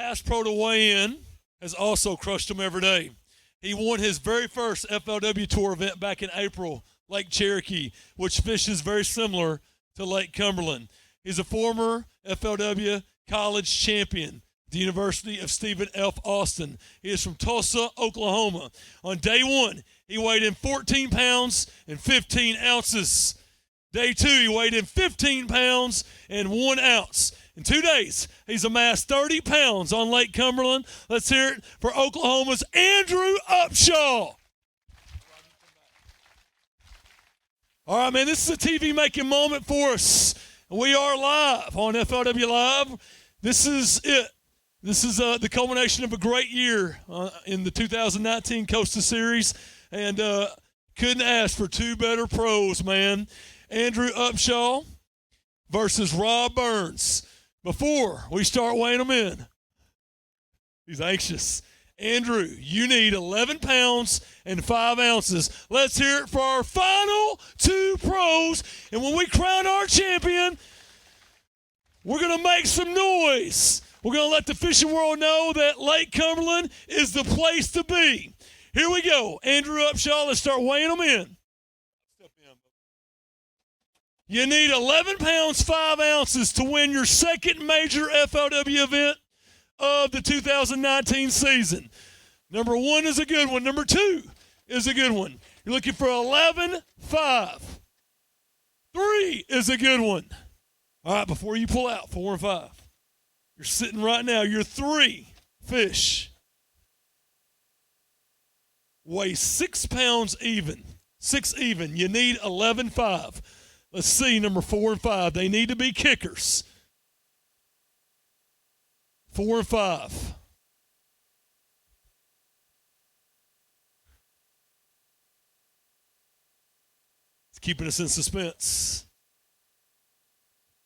Bass Pro to weigh in has also crushed him every day. He won his very first FLW Tour event back in April, Lake Cherokee, which fishes very similar to Lake Cumberland. He's a former FLW college champion, the University of Stephen F. Austin. He is from Tulsa, Oklahoma. On day one, he weighed in 14 pounds and 15 ounces. Day two, he weighed in 15 pounds and 1 ounce. In 2 days, he's amassed 30 pounds on Lake Cumberland. Let's hear it for Oklahoma's Andrew Upshaw. All right, man, this is a TV-making moment for us. We are live on FLW Live. This is it. This is the culmination of a great year in the 2019 Costa Series, and couldn't ask for two better pros, man. Andrew Upshaw versus Rob Burns. Before we start weighing them in, he's anxious. Andrew, you need 11 pounds and 5 ounces. Let's hear it for our final two pros. And when we crown our champion, we're going to make some noise. We're going to let the fishing world know that Lake Cumberland is the place to be. Here we go. Andrew Upshaw, let's start weighing them in. You need 11 pounds, 5 ounces to win your second major FLW event of the 2019 season. Number one is a good one. Number two is a good one. You're looking for 11, 5. 3 is a good one. All right, before you pull out, 4 and 5. You're sitting right now. Your 3 fish weigh 6 pounds even. 6 even. You need 11, 5. Let's see, number 4 and 5. They need to be kickers. 4 and 5. It's keeping us in suspense.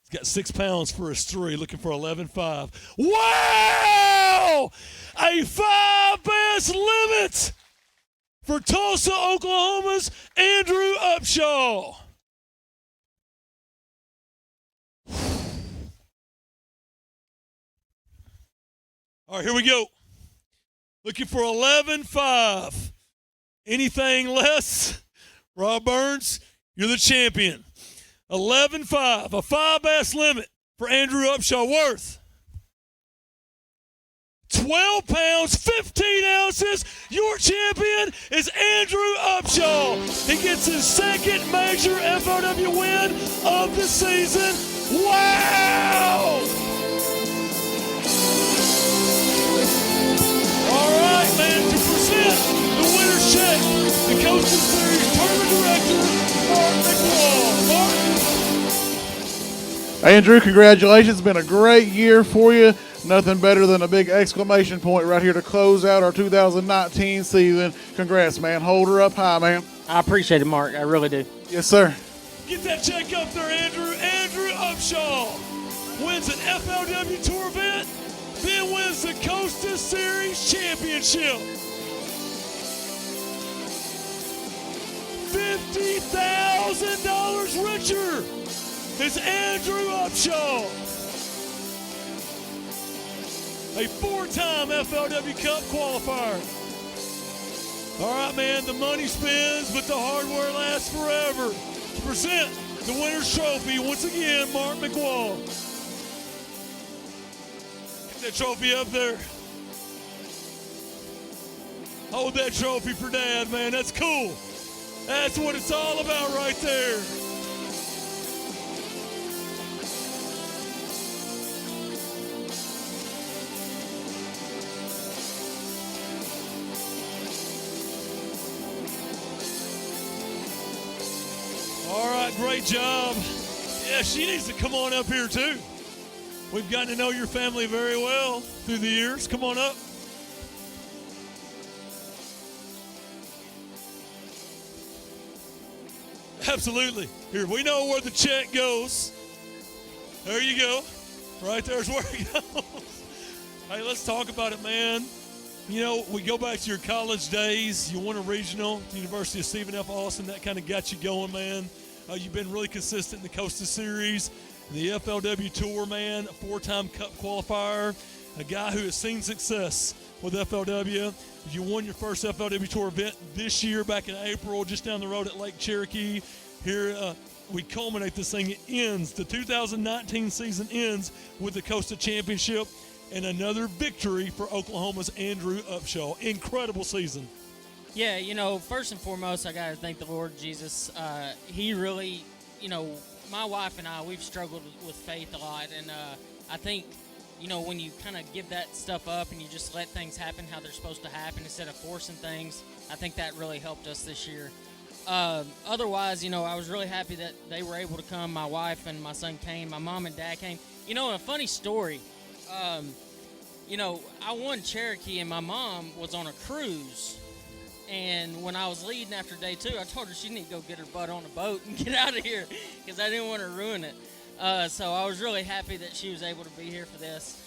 He's got 6 pounds for his 3, looking for 11.5. Wow! A 5 bass limit for Tulsa, Oklahoma's Andrew Upshaw. All right, here we go. Looking for 11.5. Anything less, Rob Burns, you're the champion. 11.5, a 5 bass limit for Andrew Upshaw, worth 12 pounds, 15 ounces. Your champion is Andrew Upshaw. He gets his second major FLW win of the season. Wow! All right, man, to present the winner's check, the Costa Series Tournament Director, Mark McWall. Mark? Andrew, congratulations. It's been a great year for you. Nothing better than a big exclamation point right here to close out our 2019 season. Congrats, man. Hold her up high, man. I appreciate it, Mark. I really do. Yes, sir. Get that check up there, Andrew. Andrew Upshaw wins an FLW Tour event, then wins the Costa Series Championship. $50,000 richer is Andrew Upshaw, a 4-time FLW Cup qualifier. All right, man, the money spins, but the hardware lasts forever. To present the winner's trophy, once again, Mark McWall. Get that trophy up there. Hold that trophy for Dad, man. That's cool. That's what it's all about right there. All right, great job. Yeah, she needs to come on up here too. We've gotten to know your family very well through the years. Come on up. Absolutely. Here, we know where the check goes. There you go. Right there's where it goes. Hey, let's talk about it, man. You know, we go back to your college days. You won a regional at the University of Stephen F. Austin. That kind of got you going, man. You've been really consistent in the Costa Series, the FLW Tour, man, a 4-time Cup qualifier. a guy who has seen success with FLW. You won your first FLW Tour event this year back in April, just down the road at Lake Cherokee. Here we culminate this thing. It ends. The 2019 season ends with the Costa Championship and another victory for Oklahoma's Andrew Upshaw. Incredible season. Yeah, you know, first and foremost, I got to thank the Lord Jesus. He really, you know, my wife and I, we've struggled with faith a lot. And I think, you know, when you kind of give that stuff up and you just let things happen how they're supposed to happen instead of forcing things, I think that really helped us this year. Otherwise, you know, I was really happy that they were able to come. My wife and my son came. My mom and dad came. You know, a funny story. You know, I won Cherokee and my mom was on a cruise. And when I was leading after day 2, I told her she needed to go get her butt on a boat and get out of here because I didn't want to ruin it. So I was really happy that she was able to be here for this.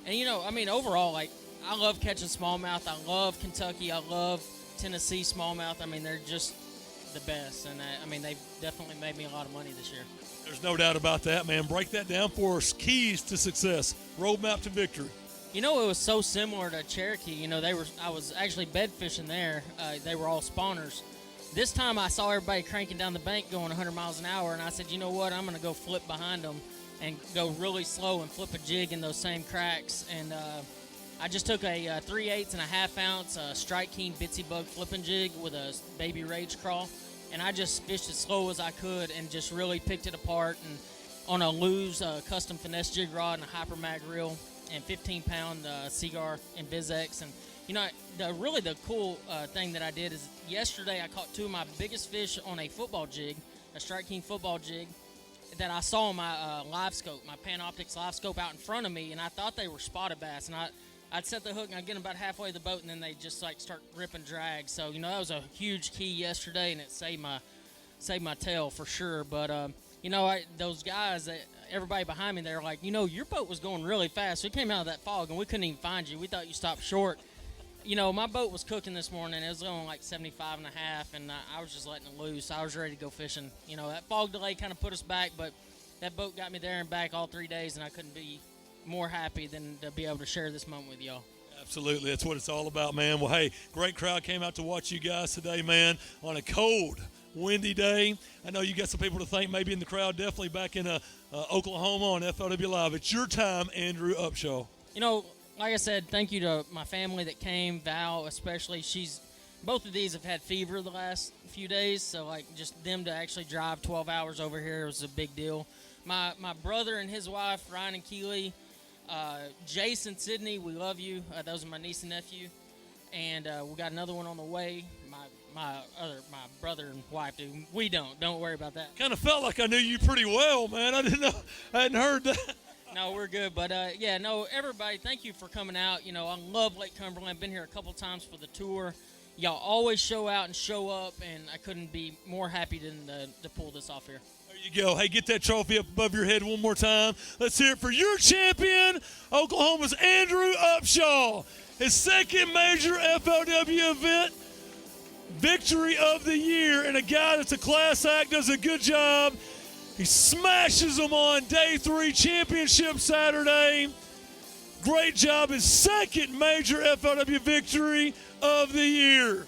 And, you know, I mean, overall, like, I love catching smallmouth. I love Kentucky. I love Tennessee smallmouth. I mean, they're just the best. And, I mean, they've definitely made me a lot of money this year. There's no doubt about that, man. Break that down for us. Keys to success. Roadmap to victory. You know, it was so similar to Cherokee. You know, I was actually bed fishing there. They were all spawners. This time I saw everybody cranking down the bank going 100 miles an hour, and I said, you know what, I'm going to go flip behind them and go really slow and flip a jig in those same cracks. And I just took a 3/8 and a half ounce Strike King Bitsy Bug flipping jig with a baby rage crawl, and I just fished as slow as I could and just really picked it apart. And on a Lew's custom finesse jig rod and a hyper mag reel and 15-pound Seagar and BizX. And you know, the cool thing that I did is yesterday I caught 2 of my biggest fish on a football jig, a Strike King football jig, that I saw on my live scope, my Panoptix live scope out in front of me, and I thought they were spotted bass. And I'd set the hook and I'd get them about halfway to the boat, and then they just like start ripping drag. So, you know, that was a huge key yesterday, and it saved my tail for sure. But you know, those guys, everybody behind me, they're like, you know, your boat was going really fast. We came out of that fog, and we couldn't even find you. We thought you stopped short. You know, my boat was cooking this morning. It was going like 75 and a half, and I was just letting it loose. I was ready to go fishing. You know, that fog delay kind of put us back, but that boat got me there and back all 3 days, and I couldn't be more happy than to be able to share this moment with y'all. Absolutely. That's what it's all about, man. Well, hey, great crowd came out to watch you guys today, man, on a cold, windy day. I know you got some people to thank maybe in the crowd, definitely back in Oklahoma on FLW Live. It's your time, Andrew Upshaw. You know, like I said, thank you to my family that came, Val especially. Both of these have had fever the last few days, so like just them to actually drive 12 hours over here was a big deal. My brother and his wife, Ryan and Keely, Jason, Sydney, we love you. Those are my niece and nephew, and we got another one on the way. My brother and wife do. We don't worry about that. Kind of felt like I knew you pretty well, man. I didn't know, I hadn't heard that. No, we're good, but yeah, no, everybody, thank you for coming out. You know, I love Lake Cumberland. I've been here a couple times for the tour. Y'all always show out and show up, and I couldn't be more happy than to pull this off here. There you go. Hey, get that trophy up above your head one more time. Let's hear it for your champion, Oklahoma's Andrew Upshaw. His second major FLW event, victory of the year, and a guy that's a class act, does a good job. He smashes them on day 3, championship Saturday. Great job. His second major FLW victory of the year.